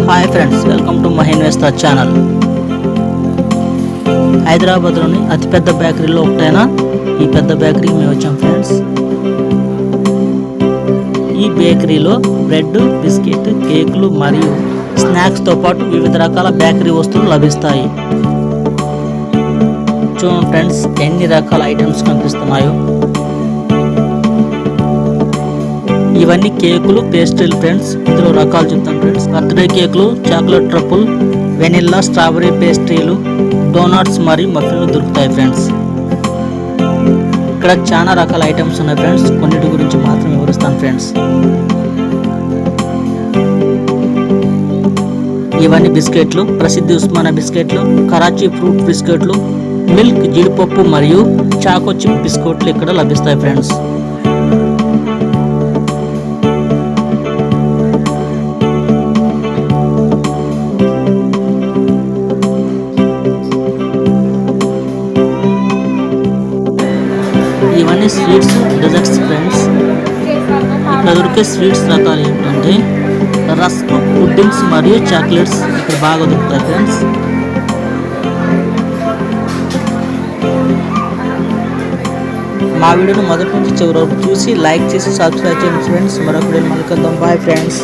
Hi friends, welcome to మహేన్వేస్తా channel. హైదరాబాద్లోని అతిపెద్ద బేకరీలో ఒకటైన ఈ పెద్ద బేకరీకి మేము వచ్చాం ఫ్రెండ్స్. ఈ బేకరీలో బ్రెడ్, బిస్కెట్, కేకులు మరియు స్నాక్స్తో పాటు వివిధ రకాల బేకరీ వస్తువులు లభిస్తాయి. చూడండి ఫ్రెండ్స్, ఎన్ని రకాల ఐటమ్స్ కనిపిస్తున్నాయో. ఇవన్నీ కేకులు, పేస్ట్రీలు ఫ్రెండ్స్. ఇందులో రకాలు చెప్తాను ఫ్రెండ్స్. బర్త్డే కేకులు, చాక్లెట్ ట్రఫుల్, వెనిల్లా, స్ట్రాబెరీ పేస్ట్రీలు, డోనట్స్ మరియు మఫిన్లు దొరుకుతాయి ఫ్రెండ్స్. ఇక్కడ చాలా రకాల ఐటమ్స్ ఉన్నాయి ఫ్రెండ్స్. కొన్నిటి గురించి మాత్రం వివరిస్తాను ఫ్రెండ్స్. ఇవన్నీ బిస్కెట్లు, ప్రసిద్ధి ఉస్మానియా బిస్కెట్లు, కరాచీ ఫ్రూట్ బిస్కెట్లు, మిల్క్, జీడిపప్పు మరియు చాకో చిప్ బిస్కెట్లు ఇక్కడ లభిస్తాయి ఫ్రెండ్స్. ఇవన్నీ స్వీట్స్, డెజర్ట్స్ ఫ్రెండ్స్. ఇక్కడ దొరికే స్వీట్స్ రకాలు ఏంటంటే రస్క్, పుడ్డింగ్స్ మరియు చాక్లెట్స్ ఇక్కడ బాగా దొరుకుతాయి ఫ్రెండ్స్. మా వీడియోని మొదటి నుంచి చివరి వరకు చూసి లైక్ చేసి సబ్స్క్రైబ్ చేయండి ఫ్రెండ్స్. మరొక వీడియోని మళ్ళీ కలుద్దాం. Bye friends.